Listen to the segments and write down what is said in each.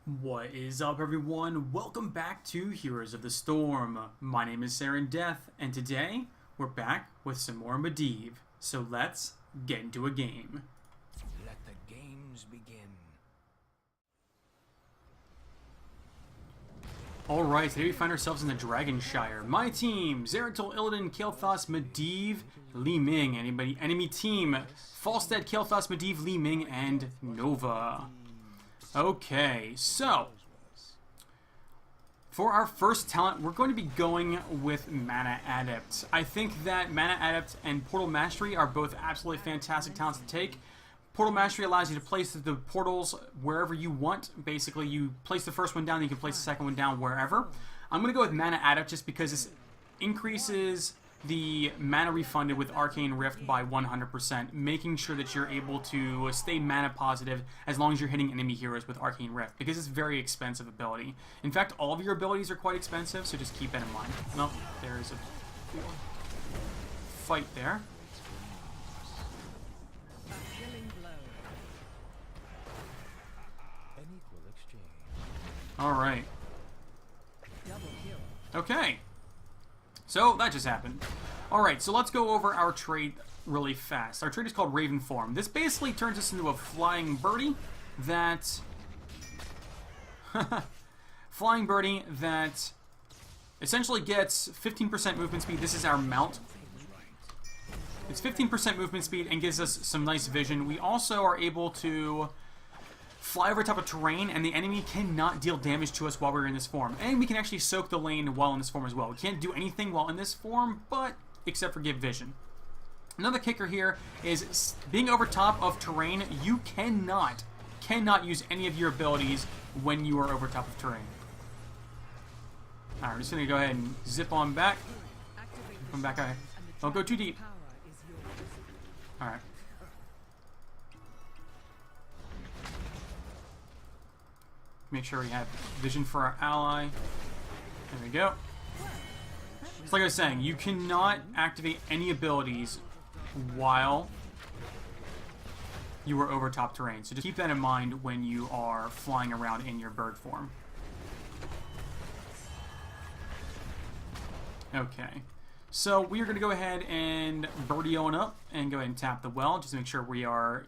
What is up, everyone? Welcome back to Heroes of the Storm. My name is Devh, and today we're back with some more Medivh. So let's get into a game. Let the games begin. Alright, today we find ourselves in the Dragonshire. My team, Zeratul, Illidan, Kael'thas, Medivh, Li Ming. Enemy team, Falstad, Kael'thas, Medivh, Li Ming, and Nova. Okay, so for our first talent, we're going to be going with Mana Adept. I think that Mana Adept and Portal Mastery are both absolutely fantastic talents to take. Portal Mastery allows you to place the portals wherever you want. Basically, you place the first one down, you can place the second one down wherever. I'm going to go with Mana Adept just because this increases the mana refunded with Arcane Rift by 100%, making sure that you're able to stay mana positive as long as you're hitting enemy heroes with Arcane Rift, because it's a very expensive ability. In fact, all of your abilities are quite expensive, so just keep that in mind. Nope, there's a fight there. Alright. Okay. So, that just happened. Alright, so let's go over our trait really fast. Our trait is called Raven Form. This basically turns us into a flying birdie that... flying birdie that essentially gets 15% movement speed. This is our mount. It's 15% movement speed and gives us some nice vision. We also are able to fly over top of terrain, and the enemy cannot deal damage to us while we're in this form. And we can actually soak the lane while in this form as well. We can't do anything while in this form, but except for give vision. Another kicker here is being over top of terrain. You cannot use any of your abilities when you are over top of terrain. Alright, I'm just going to go ahead and zip on back. Come back. Okay. Don't go too deep. Alright. Make sure we have vision for our ally. There we go. It's like I was saying, you cannot activate any abilities while you are over top terrain. So just keep that in mind when you are flying around in your bird form. Okay. So we are going to go ahead and birdie on up and go ahead and tap the well just to make sure we are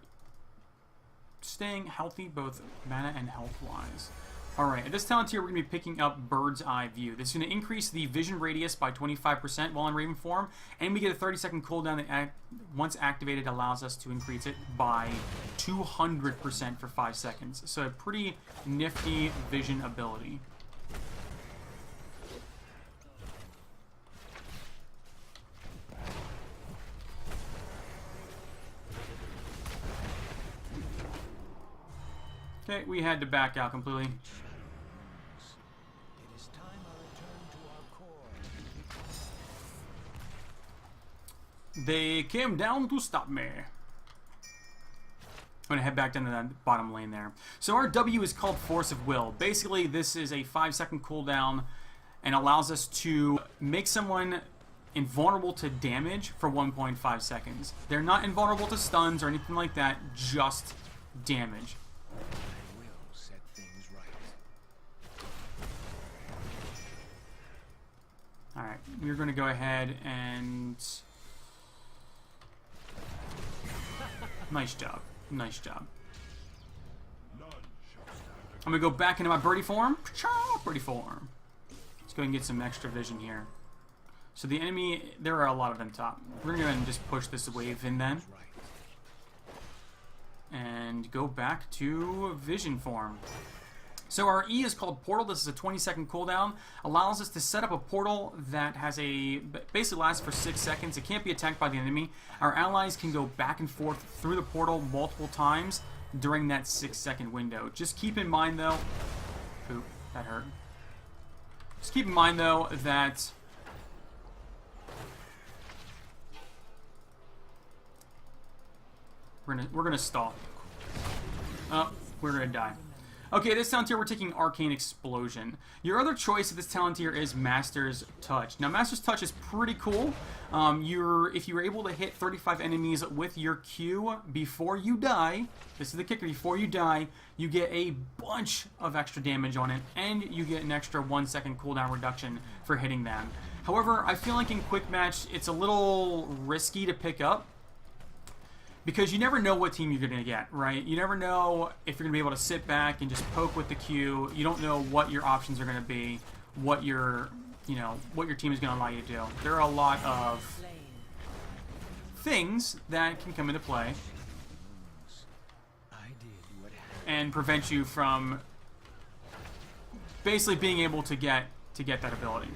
staying healthy, both mana and health-wise. Alright, at this talent here, we're going to be picking up Bird's Eye View. This is going to increase the vision radius by 25% while in Raven form, and we get a 30-second cooldown that, once activated, allows us to increase it by 200% for 5 seconds. So a pretty nifty vision ability. Okay, we had to back out completely. They came down to stop me. I'm going to head back down to that bottom lane there. So our W is called Force of Will. Basically, this is a 5-second cooldown and allows us to make someone invulnerable to damage for 1.5 seconds. They're not invulnerable to stuns or anything like that, just damage. Alright, we're going to go ahead and... Nice job. Nice job. I'm going to go back into my birdie form. Birdie form. Let's go ahead and get some extra vision here. So the enemy, there are a lot of them top. We're going to go ahead and just push this wave in then. And go back to vision form. So our E is called Portal. This is a 20-second cooldown. Allows us to set up a portal that has basically lasts for 6 seconds. It can't be attacked by the enemy. Our allies can go back and forth through the portal multiple times during that 6-second window. Just keep in mind, though... Oop, that hurt. Just keep in mind, though, that... We're gonna stall. Oh, we're gonna die. Okay, this talent tier we're taking Arcane Explosion. Your other choice of this talent tier is Master's Touch. Now, Master's Touch is pretty cool. If you're able to hit 35 enemies with your Q before you die, this is the kicker, before you die, you get a bunch of extra damage on it, and you get an extra 1 second cooldown reduction for hitting them. However, I feel like in Quick Match, it's a little risky to pick up, because you never know what team you're going to get, right? You never know if you're going to be able to sit back and just poke with the Q. You don't know what your options are going to be, what your team is going to allow you to do. There are a lot of things that can come into play and prevent you from basically being able to get that ability,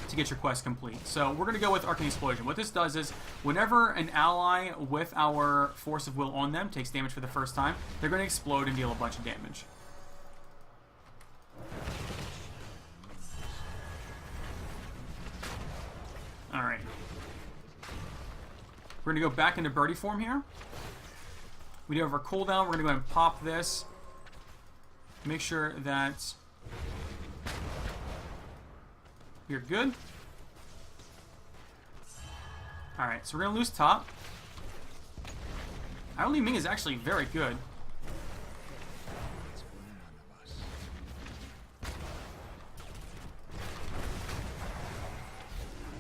to get your quest complete. So we're going to go with Arcane Explosion. What this does is, whenever an ally with our Force of Will on them takes damage for the first time, they're going to explode and deal a bunch of damage. Alright. We're going to go back into birdie form here. We do have our cooldown. We're going to go ahead and pop this. Make sure that you're good. Alright, so we're going to lose top. Our Li Ming is actually very good.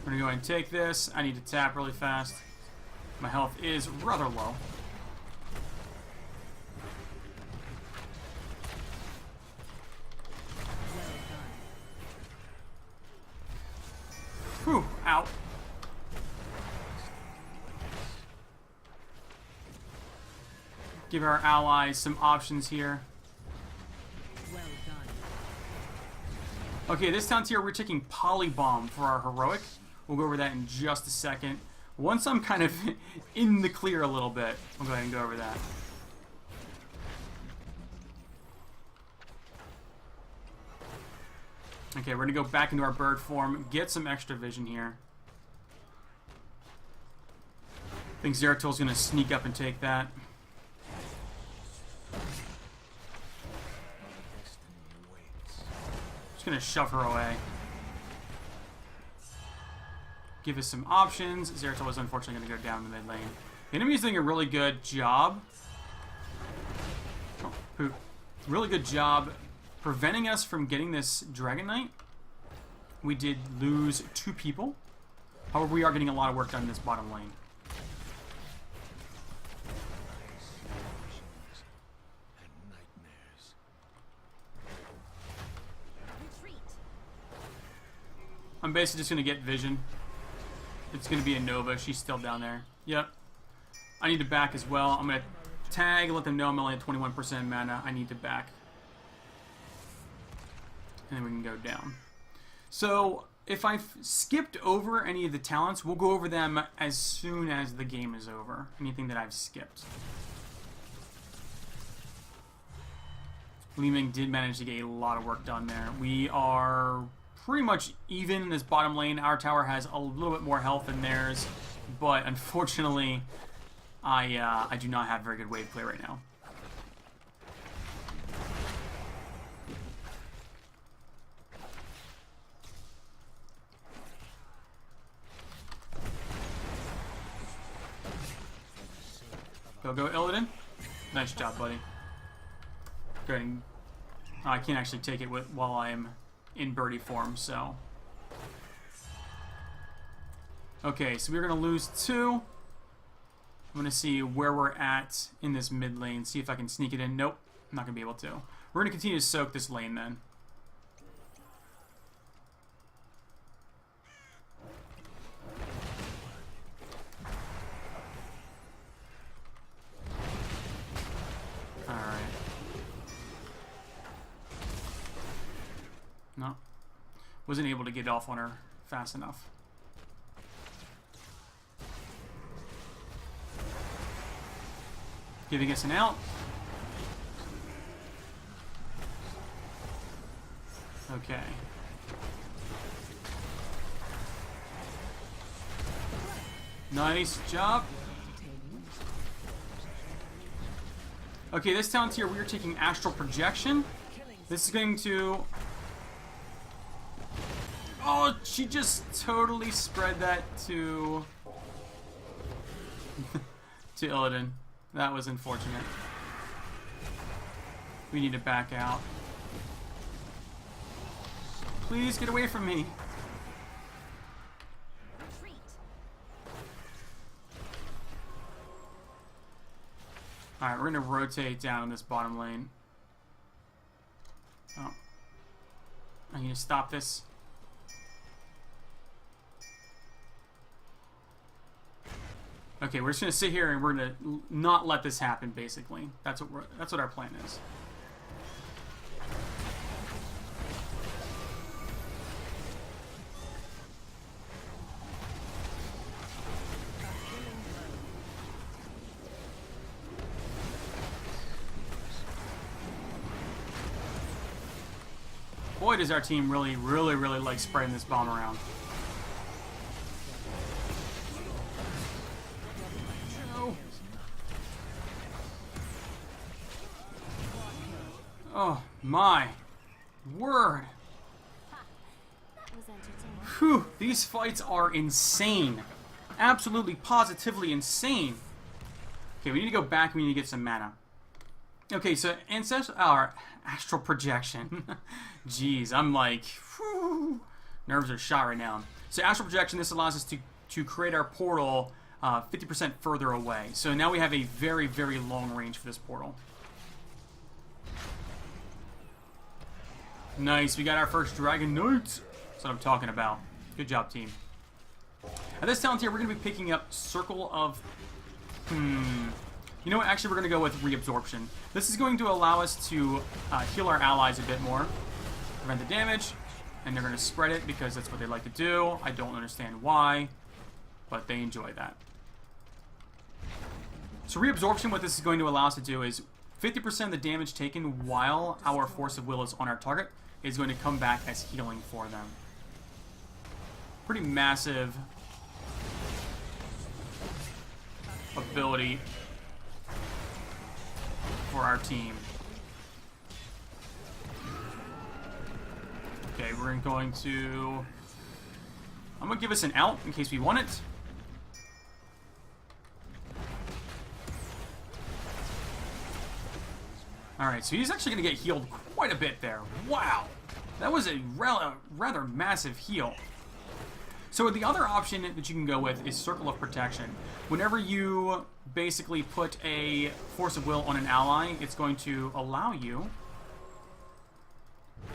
We're going to go ahead and take this. I need to tap really fast. My health is rather low. Whew, out. Give our allies some options here. Well done. Okay, this talent tier we're taking Polybomb for our heroic. We'll go over that in just a second. Once I'm kind of in the clear a little bit, we'll go ahead and go over that. Okay, we're going to go back into our bird form, get some extra vision here. I think Zeratil's going to sneak up and take that. Just going to shove her away. Give us some options. Zeratil is unfortunately going to go down the mid lane. The enemy is doing a really good job. Oh, poop. Really good job preventing us from getting this Dragon Knight. We did lose 2 people. However, we are getting a lot of work done in this bottom lane. I'm basically just going to get vision. It's going to be a Nova. She's still down there. Yep. I need to back as well. I'm going to tag, let them know I'm only at 21% mana. I need to back. And then we can go down. So, if I've skipped over any of the talents, we'll go over them as soon as the game is over. Anything that I've skipped. Li Ming did manage to get a lot of work done there. We are pretty much even in this bottom lane. Our tower has a little bit more health than theirs, but unfortunately, I do not have very good wave play right now. Go Illidan. Nice job, buddy. Go ahead and, I can't actually take it while I'm in birdie form, so. Okay, so we're going to lose 2. I'm going to see where we're at in this mid lane. See if I can sneak it in. Nope, I'm not going to be able to. We're going to continue to soak this lane then. No. Wasn't able to get off on her fast enough. Giving us an out. Okay. Nice job. Okay, this talent here, we are taking Astral Projection. This is going to... Oh, she just totally spread that to... to Illidan. That was unfortunate. We need to back out. Please get away from me. Alright, we're going to rotate down in this bottom lane. Oh. I need to stop this. Okay, we're just going to sit here and we're going to not let this happen, basically. That's what our plan is. Boy, does our team really like spreading this bomb around. No. Oh, my word. Whew, these fights are insane. Absolutely, positively insane. Okay, we need to go back and we need to get some mana. Okay, so Astral Projection. Jeez, I'm like, whew, nerves are shot right now. So Astral Projection, this allows us to create our portal 50% further away. So now we have a very long range for this portal. Nice, we got our first Dragon Knight. That's what I'm talking about. Good job, team. At this talent here, we're going to be picking up Circle of... You know what? Actually, we're going to go with Reabsorption. This is going to allow us to heal our allies a bit more, prevent the damage, and they're going to spread it because that's what they like to do. I don't understand why, but they enjoy that. So Reabsorption, what this is going to allow us to do is 50% of the damage taken while our Force of Will is on our target is going to come back as healing for them. Pretty massive ability for our team. Okay, we're going to... I'm going to give us an out in case we want it. Alright, so he's actually going to get healed quite a bit there. Wow! That was a rather massive heal. So the other option that you can go with is Circle of Protection. Whenever you basically put a Force of Will on an ally, it's going to allow you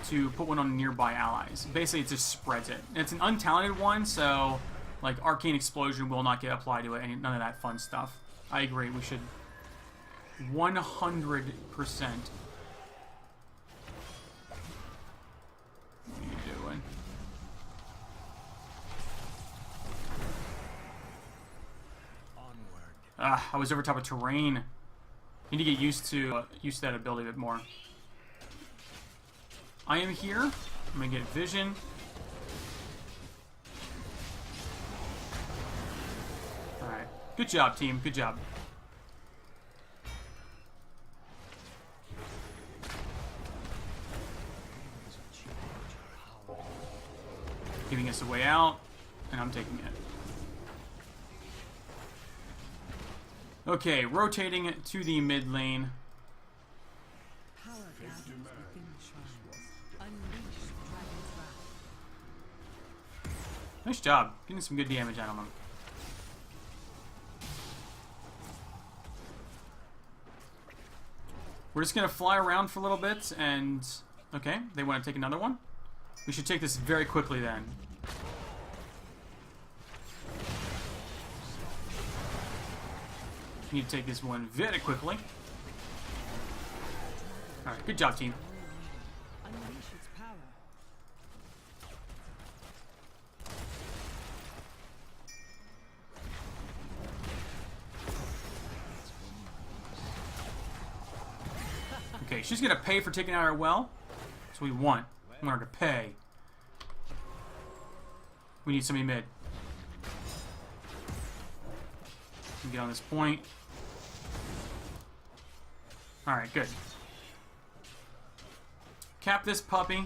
to put one on nearby allies. Basically, it just spreads it. And it's an untalented one, so like Arcane Explosion will not get applied to it, and none of that fun stuff. I agree, we should 100%. What are you doing? I was over top of terrain. Need to get used to that ability a bit more. I am here. I'm gonna get vision. Alright. Good job, team. Good job. Giving us a way out, and I'm taking it. Okay, rotating to the mid lane. Nice job. Getting some good damage out of them. We're just going to fly around for a little bit and... Okay, they want to take another one? We should take this very quickly then. Need to take this one very quickly. Alright, good job, team. Okay, she's gonna pay for taking out our well. That's what we want. We want her to pay. We need somebody mid. Get on this point. Alright, good. Cap this puppy.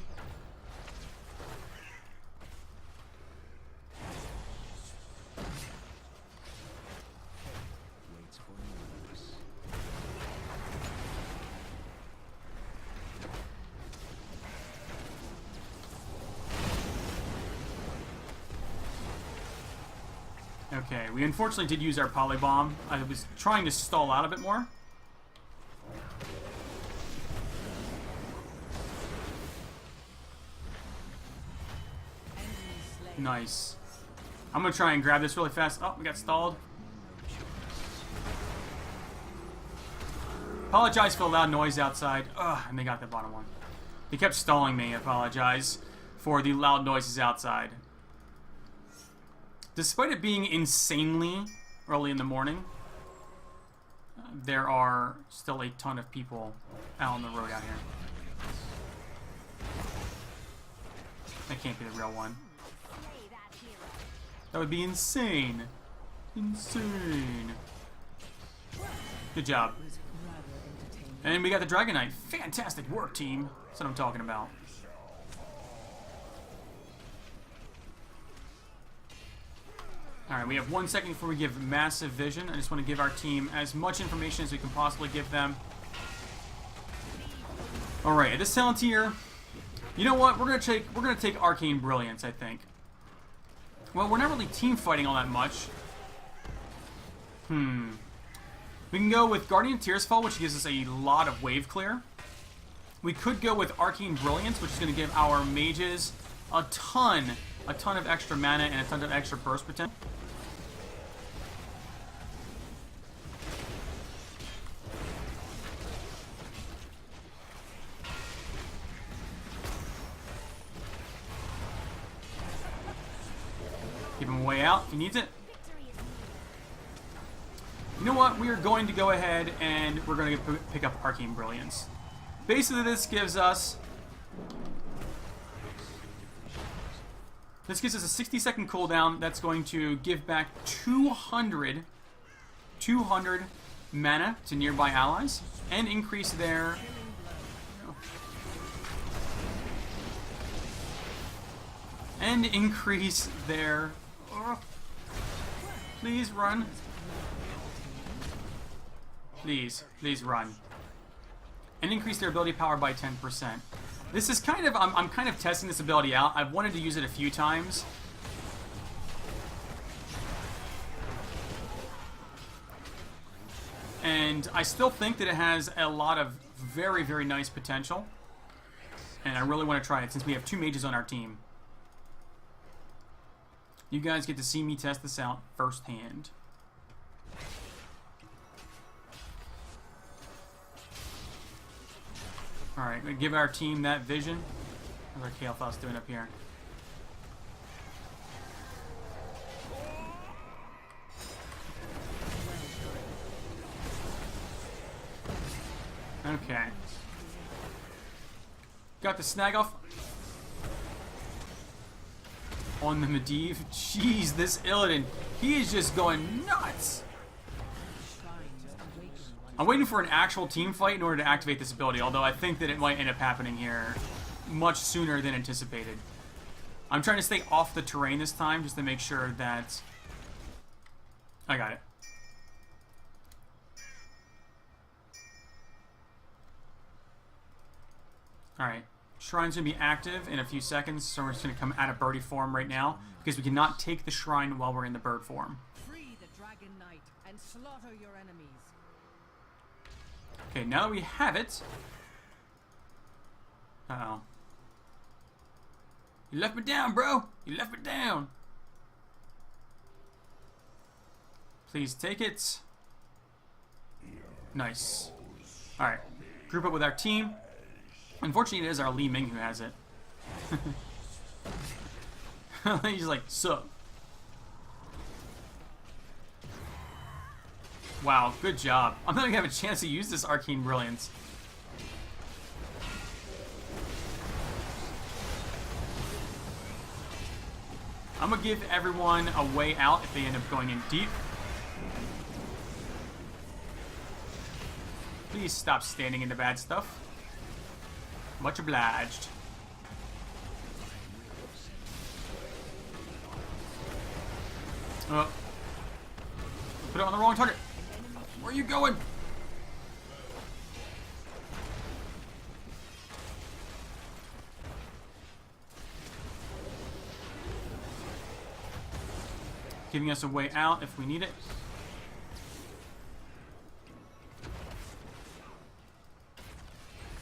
Waits for orders. Okay, we unfortunately did use our polybomb. I was trying to stall out a bit more. Nice. I'm gonna try and grab this really fast. Oh, we got stalled. Apologize for the loud noise outside. Ugh, and they got the bottom one. They kept stalling me. I apologize for the loud noises outside. Despite it being insanely early in the morning, there are still a ton of people out on the road out here. That can't be the real one. That would be insane. Insane. Good job. And we got the Dragon Knight. Fantastic work, team. That's what I'm talking about. Alright, we have 1 second before we give massive vision. I just want to give our team as much information as we can possibly give them. Alright, at this talent tier, you know what? We're gonna take Arcane Brilliance, I think. Well, we're not really team fighting all that much. We can go with Guardian Tearsfall, which gives us a lot of wave clear. We could go with Arcane Brilliance, which is going to give our mages a ton of extra mana and a ton of extra burst potential. Give him a way out if he needs it. You know what? We are going to go ahead and we're going to pick up Arcane Brilliance. Basically, this gives us a 60-second cooldown that's going to give back 200 mana to nearby allies and increase their please run. Please run. And increase their ability power by 10%. This is kind of, I'm kind of testing this ability out. I've wanted to use it a few times. And I still think that it has a lot of very, very nice potential. And I really want to try it since we have 2 mages on our team. You guys get to see me test this out firsthand. Alright, gonna give our team that vision. How's our Kael'thas doing up here? Okay. Got the snag off on the Medivh. Jeez, this Illidan, he is just going nuts. I'm waiting for an actual team fight in order to activate this ability, although I think that it might end up happening here much sooner than anticipated. I'm trying to stay off the terrain this time just to make sure that I got it. Alright, Shrine's going to be active in a few seconds, so we're just going to come out of birdie form right now, because we cannot take the Shrine while we're in the bird form. Free the Dragon Knight and slaughter your enemies. Okay, now that we have it... Uh-oh. You left me down, bro! You left me down! Please take it. Nice. Alright, group up with our team. Unfortunately, it is our Li Ming who has it. He's like, sup. Wow, good job. I'm not gonna have a chance to use this Arcane Brilliance. I'm gonna give everyone a way out if they end up going in deep. Please stop standing in the bad stuff. Much obliged. Put it on the wrong target. Where are you going? Giving us a way out if we need it.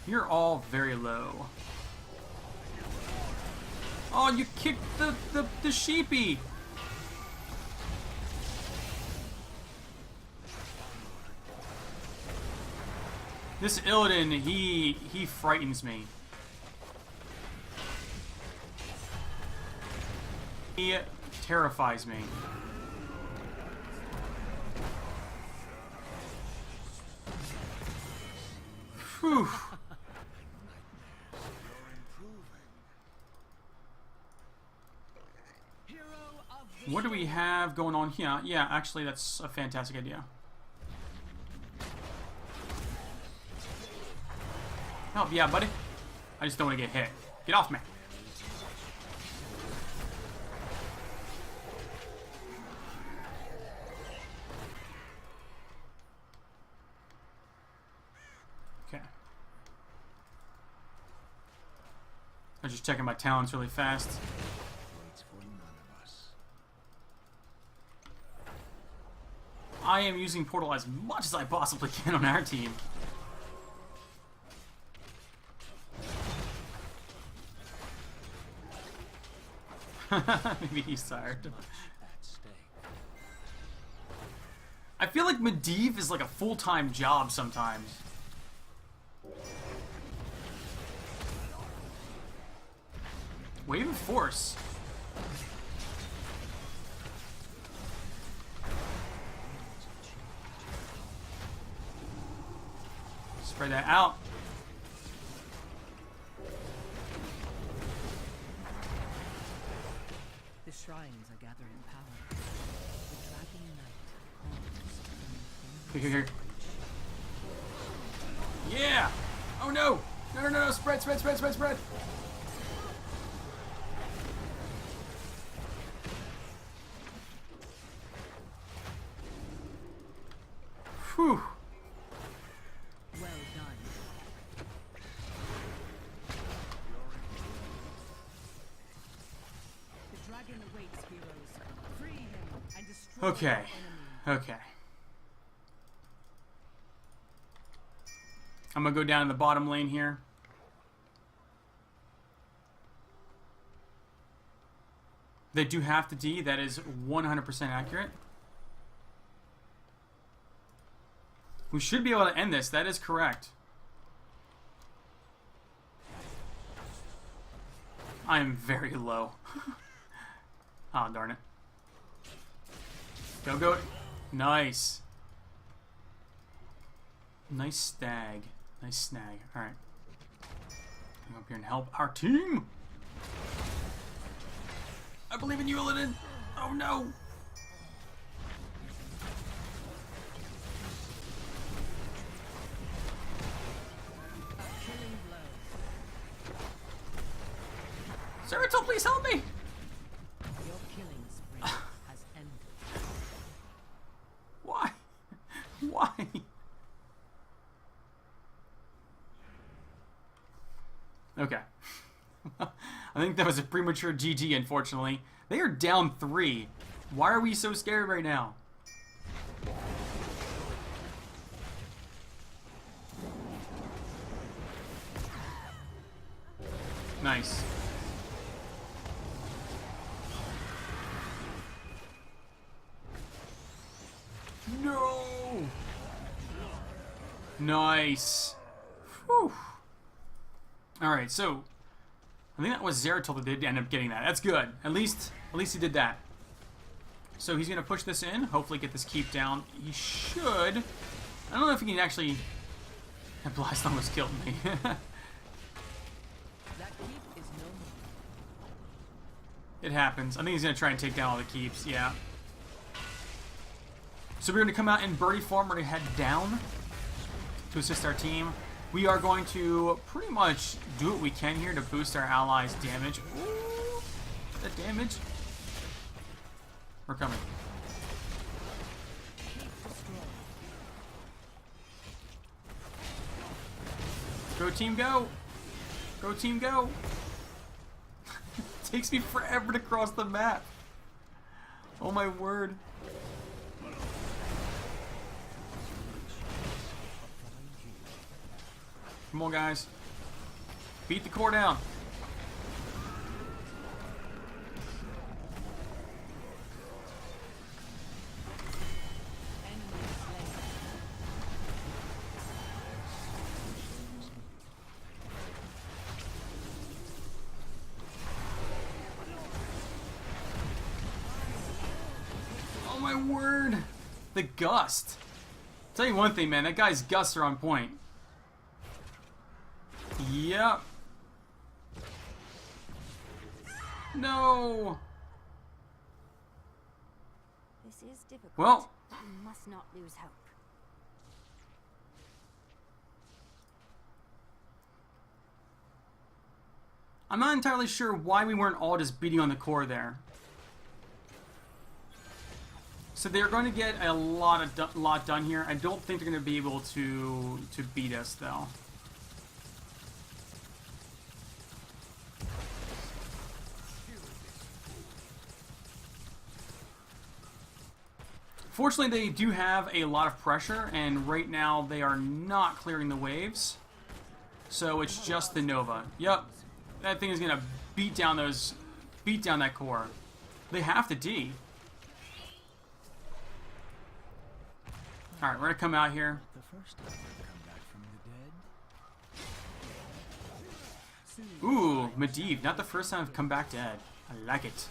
You're all very low. Oh, you kicked the sheepy. This Illidan, he frightens me. He terrifies me. Whew. What do we have going on here? Yeah, actually, that's a fantastic idea. Help, yeah, buddy. I just don't want to get hit. Get off me. Okay. I'm just checking my talents really fast. I am using Portal as much as I possibly can on our team. Maybe he's tired. I feel like Medivh is like a full-time job sometimes. Wave of Force. Spread that out. The shrines are gathering power. The dragon knight calls. Here. Yeah! Oh no! No! Spread! Whew. Well done. The dragon awaits, heroes. Free him and destroy Okay. the enemy. Okay. I'm gonna go down in the bottom lane here. They do have to D. That is 100% accurate. We should be able to end this. That is correct. I am very low. Oh, darn it. Go. Nice. Nice stag. Nice snag. Alright. Come up here and help our team. I believe in you, Illidan. Oh no. Killing blow. Zeratul, please help me. Your killing spree has ended. Why? Why? Okay. I think that was a premature GG, unfortunately. They are down 3. Why are we so scared right now? Nice. No! Nice. Whew. Alright, so I think that was Zeratul that did end up getting that. That's good. At least he did that. So he's gonna push this in, hopefully get this keep down. He should. I don't know if he can actually. That blast almost killed me. That keep is no more. It happens. I think he's gonna try and take down all the keeps, yeah. So we're gonna come out in birdie form, we're gonna head down to assist our team. We are going to pretty much do what we can here to boost our allies' damage. Ooh, that damage. We're coming. Go team, go! Go team, go! It takes me forever to cross the map. Oh my word. Come on, guys. Beat the core down. Oh my word. The gust. Tell you one thing, man. That guy's gusts are on point. Yep. No. This is difficult. Well, but we must not lose hope. I'm not entirely sure why we weren't all just beating on the core there. So they're going to get a lot done here. I don't think they're going to be able to beat us though. Fortunately, they do have a lot of pressure, and right now they are not clearing the waves. So it's just the Nova. Yep, that thing is gonna beat down that core. They have to D. All right, we're gonna come out here. The first time I come back from the dead. Ooh, Medivh, not the first time I've come back dead. I like it.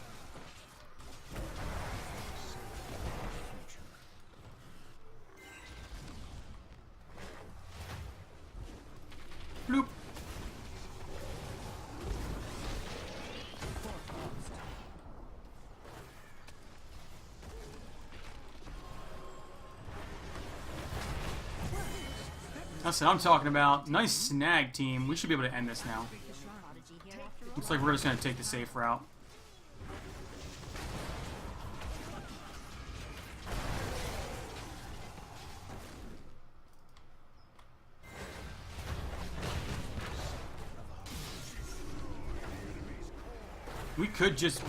Bloop. That's what I'm talking about. Nice snag, team. We should be able to end this now. Looks like we're just going to take the safe route.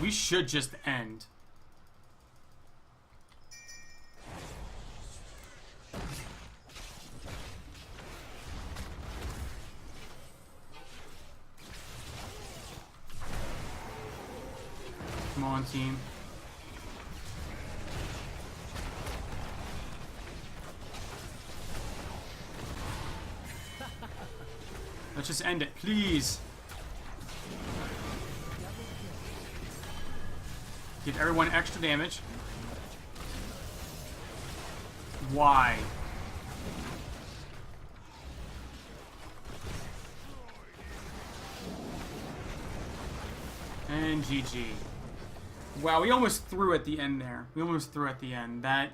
We should just end. Come on, team. Let's just end it, please. Give everyone extra damage. Why? And GG. Wow, we almost threw at the end there. We almost threw at the end. That,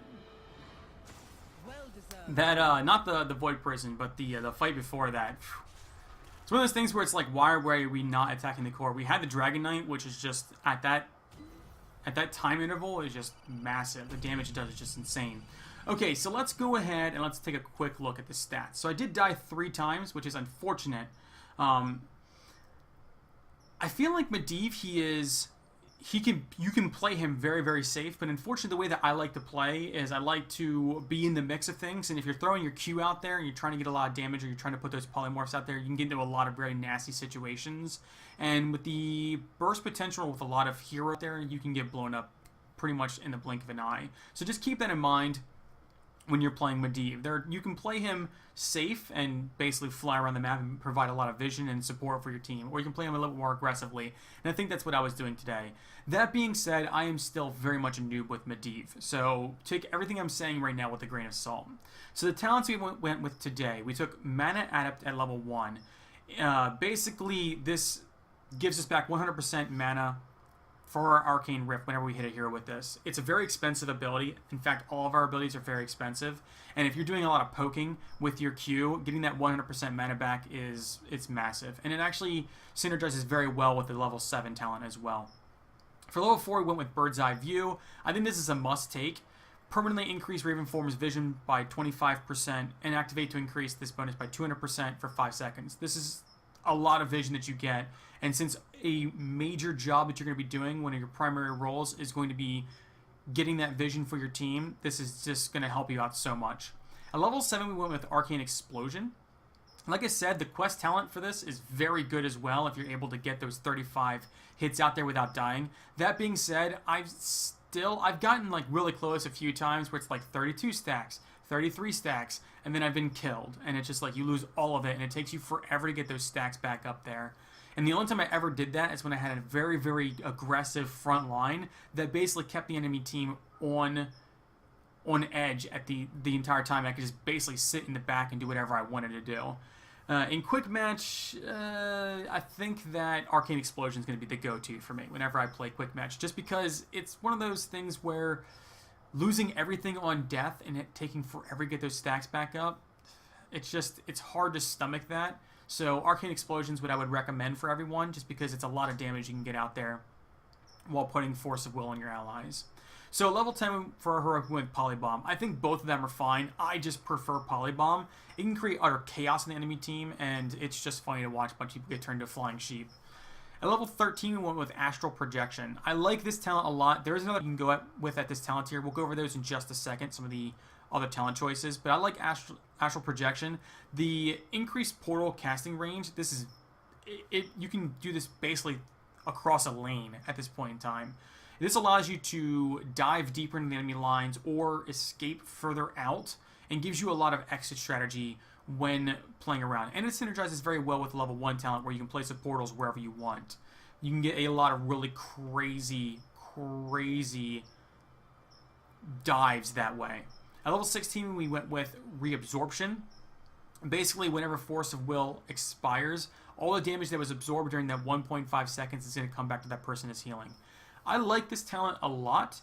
not the Void Prison, but the fight before that. It's one of those things where it's like, why are we not attacking the core? We had the Dragon Knight, which is just, at that time interval, is just massive. The damage it does is just insane. Okay, so let's go ahead and let's take a quick look at the stats. So I did die 3 times, which is unfortunate. I feel like Medivh, you can play him very, very safe, but unfortunately the way that I like to play is I like to be in the mix of things, and if you're throwing your Q out there and you're trying to get a lot of damage or you're trying to put those polymorphs out there, you can get into a lot of very nasty situations. And with the burst potential with a lot of hero there, you can get blown up pretty much in the blink of an eye. So just keep that in mind when you're playing Medivh. You can play him safe and basically fly around the map and provide a lot of vision and support for your team, or you can play him a little more aggressively, and I think that's what I was doing today. That being said, I am still very much a noob with Medivh, so take everything I'm saying right now with a grain of salt. So the talents we went with today, we took Mana Adept at level 1. Basically, this gives us back 100% mana for our Arcane Rift whenever we hit a hero with this. It's a very expensive ability. In fact, all of our abilities are very expensive. And if you're doing a lot of poking with your Q, getting that 100% mana back it's massive. And it actually synergizes very well with the level 7 talent as well. For level 4, we went with Bird's Eye View. I think this is a must-take. Permanently increase Raven Form's vision by 25% and activate to increase this bonus by 200% for 5 seconds. This is a lot of vision that you get, and since a major job that you're going to be doing, one of your primary roles is going to be getting that vision for your team, this is just going to help you out so much. At level 7, we went with Arcane Explosion. Like I said, the quest talent for this is very good as well if you're able to get those 35 hits out there without dying. That being said, I've gotten like really close a few times where it's like 32 stacks, 33 stacks, and then I've been killed. And it's just like you lose all of it, and it takes you forever to get those stacks back up there. And the only time I ever did that is when I had a very, very aggressive front line that basically kept the enemy team on edge at the entire time. I could just basically sit in the back and do whatever I wanted to do. In Quick Match, I think that Arcane Explosion is going to be the go-to for me whenever I play Quick Match, just because it's one of those things where losing everything on death and it taking forever to get those stacks back up, it's hard to stomach that. So Arcane Explosion is what I would recommend for everyone, just because it's a lot of damage you can get out there while putting Force of Will on your allies. So level 10 for a Heroic with Polybomb. I think both of them are fine. I just prefer Polybomb. It can create utter chaos in the enemy team, and it's just funny to watch a bunch of people get turned into flying sheep. At level 13, we went with Astral Projection. I like this talent a lot. There is another you can go with at this talent tier. We'll go over those in just a second, some of the other talent choices. But I like Astral Projection. The increased portal casting range, you can do this basically across a lane at this point in time. This allows you to dive deeper into the enemy lines or escape further out, and gives you a lot of exit strategy when playing around. And it synergizes very well with level 1 talent, where you can place the portals wherever you want. You can get a lot of really crazy dives that way. At level 16, we went with Reabsorption. Basically, whenever Force of Will expires, all the damage that was absorbed during that 1.5 seconds is going to come back to that person as healing. I like this talent a lot,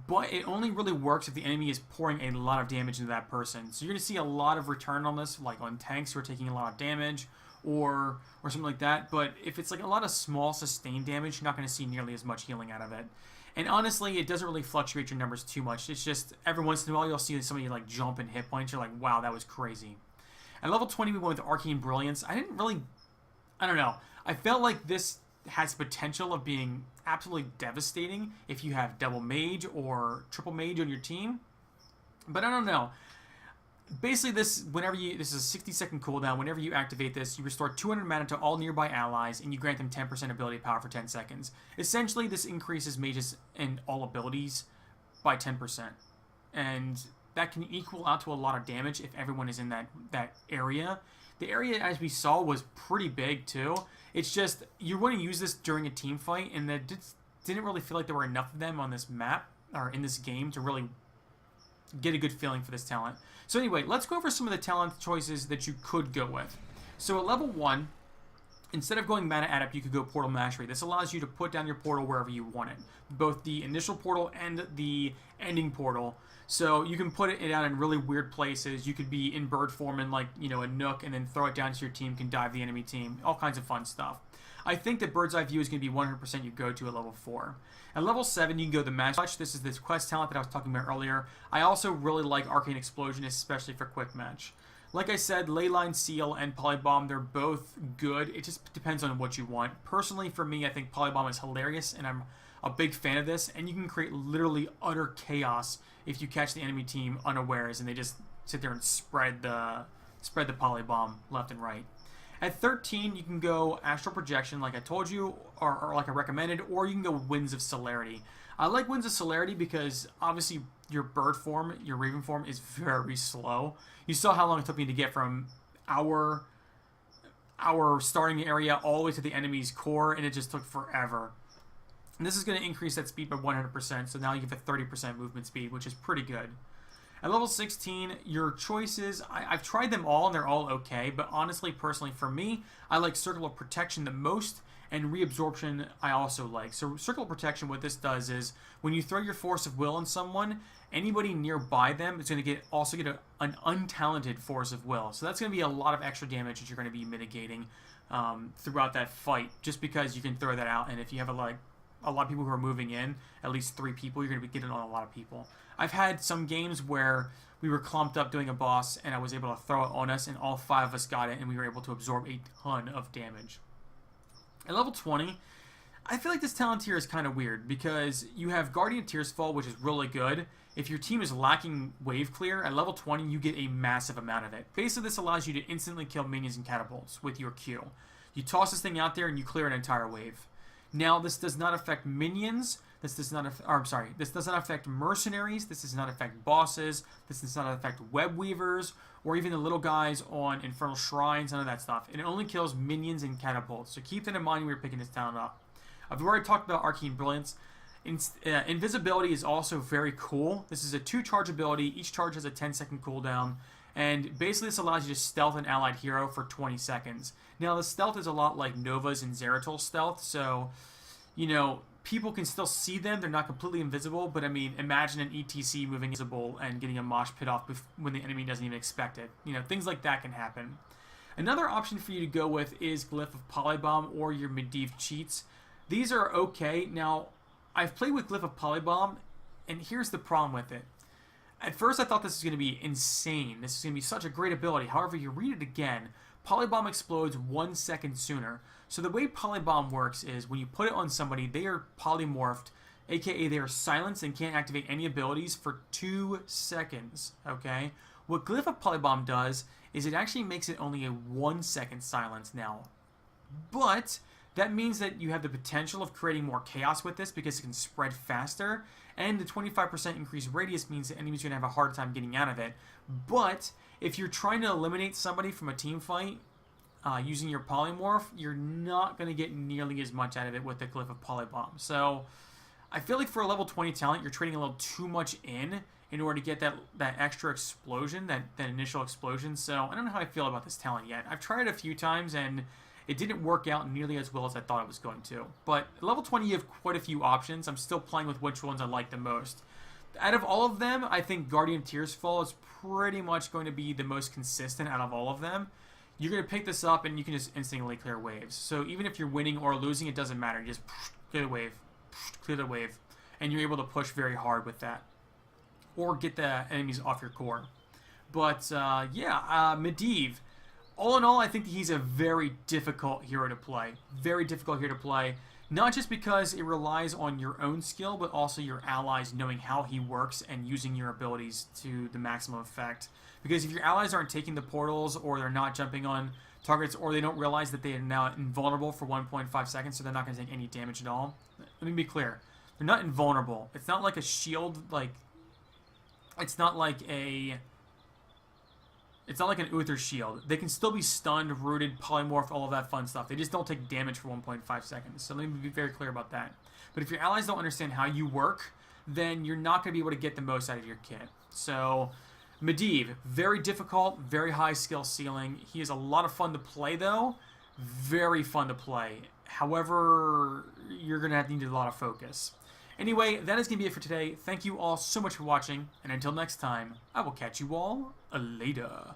but it only really works if the enemy is pouring a lot of damage into that person. So you're going to see a lot of return on this, like on tanks who are taking a lot of damage or something like that. But if it's like a lot of small sustained damage, you're not going to see nearly as much healing out of it. And honestly, it doesn't really fluctuate your numbers too much. It's just every once in a while you'll see somebody like jump in hit points. You're like, wow, that was crazy. At level 20, we went with Arcane Brilliance. I don't know. I felt like this has potential of being absolutely devastating if you have double mage or triple mage on your team, but I don't know. Basically, this is a 60-second cooldown. Whenever you activate this, you restore 200 mana to all nearby allies, and you grant them 10% ability power for 10 seconds. Essentially, this increases mages and all abilities by 10%, and that can equal out to a lot of damage if everyone is in that area. The area, as we saw, was pretty big too. It's just you want to use this during a team fight, and that didn't really feel like there were enough of them on this map or in this game to really get a good feeling for this talent. So anyway, let's go over some of the talent choices that you could go with. So at level 1, instead of going Mana Adept, you could go Portal Mastery. This allows you to put down your portal wherever you want it, both the initial portal and the ending portal. So you can put it down in really weird places. You could be in bird form in like, a nook, and then throw it down to your team, can dive the enemy team, all kinds of fun stuff. I think that Bird's Eye View is going to be 100% you go to at level 4. At level 7, you can go the Magic Touch. This is this quest talent that I was talking about earlier. I also really like Arcane Explosion, especially for Quick Match. Like I said, Leyline Seal and Polybomb, they're both good. It just depends on what you want. Personally, for me, I think Polybomb is hilarious, and I'm a big fan of this. And you can create literally utter chaos if you catch the enemy team unawares, and they just sit there and spread the Polybomb left and right. At 13, you can go Astral Projection, like I told you, or like I recommended, or you can go Winds of Celerity. I like Winds of Celerity because, obviously, your bird form, your raven form, is very slow. You saw how long it took me to get from our starting area all the way to the enemy's core, and it just took forever. And this is going to increase that speed by 100%, so now you have a 30% movement speed, which is pretty good. At level 16, your choices, I've tried them all and they're all okay, but honestly, personally, for me, I like Circle of Protection the most, and Reabsorption I also like. So Circle of Protection, what this does is, when you throw your Force of Will on someone, anybody nearby them is going to also get an untalented Force of Will. So that's going to be a lot of extra damage that you're going to be mitigating throughout that fight, just because you can throw that out, and if you have a lot of people who are moving in, at least 3 people, you're going to be getting on a lot of people. I've had some games where we were clumped up doing a boss, and I was able to throw it on us, and all 5 of us got it, and we were able to absorb a ton of damage. At level 20, I feel like this talent tier is kind of weird, because you have Guardian Tears Fall, which is really good. If your team is lacking wave clear, at level 20, you get a massive amount of it. Basically, this allows you to instantly kill minions and catapults with your Q. You toss this thing out there, and you clear an entire wave. Now, this does not affect minions. This does not affect mercenaries. This does not affect bosses. This does not affect web weavers or even the little guys on infernal shrines. None of that stuff. It only kills minions and catapults. So keep that in mind when you're picking this talent up. I've already talked about Arcane Brilliance. Invisibility is also very cool. This is a 2-charge ability. Each charge has a 10-second cooldown. And basically this allows you to stealth an allied hero for 20 seconds. Now the stealth is a lot like Nova's and Zeratul stealth, so, you know, people can still see them. They're not completely invisible, but I mean, imagine an ETC moving invisible and getting a mosh pit off when the enemy doesn't even expect it. You know, things like that can happen. Another option for you to go with is Glyph of Polybomb or your Medivh cheats. These are okay. Now, I've played with Glyph of Polybomb, and here's the problem with it. At first, I thought this was going to be insane. This is going to be such a great ability. However, you read it again, Polybomb explodes 1 second sooner. So the way Polybomb works is when you put it on somebody, they are polymorphed, aka they are silenced and can't activate any abilities for 2 seconds, okay? What Glyph of Polybomb does is it actually makes it only a 1 second silence now. But that means that you have the potential of creating more chaos with this because it can spread faster, and the 25% increased radius means that enemies are going to have a hard time getting out of it. But if you're trying to eliminate somebody from a team fight using your polymorph, you're not going to get nearly as much out of it with the Glyph of Polybomb. So I feel like for a level 20 talent, you're trading a little too much in order to get that extra explosion, that initial explosion. So I don't know how I feel about this talent yet. I've tried it a few times, and it didn't work out nearly as well as I thought it was going to. But at level 20, you have quite a few options. I'm still playing with which ones I like the most. Out of all of them, I think Guardian Tears Fall is pretty much going to be the most consistent out of all of them. You're going to pick this up, and you can just instantly clear waves. So even if you're winning or losing, it doesn't matter. You just clear the wave, and you're able to push very hard with that. Or get the enemies off your core. But, Medivh. All in all, I think he's a very difficult hero to play. Very difficult hero to play. Not just because it relies on your own skill, but also your allies knowing how he works and using your abilities to the maximum effect. Because if your allies aren't taking the portals, or they're not jumping on targets, or they don't realize that they are now invulnerable for 1.5 seconds, so they're not going to take any damage at all. Let me be clear. They're not invulnerable. It's not like a shield, it's not like an Uther shield. They can still be stunned, rooted, polymorphed, all of that fun stuff. They just don't take damage for 1.5 seconds. So let me be very clear about that. But if your allies don't understand how you work, then you're not going to be able to get the most out of your kit. So Medivh, very difficult, very high skill ceiling. He is a lot of fun to play, though. Very fun to play. However, you're going to need a lot of focus. Anyway, that is going to be it for today. Thank you all so much for watching, and until next time, I will catch you all later.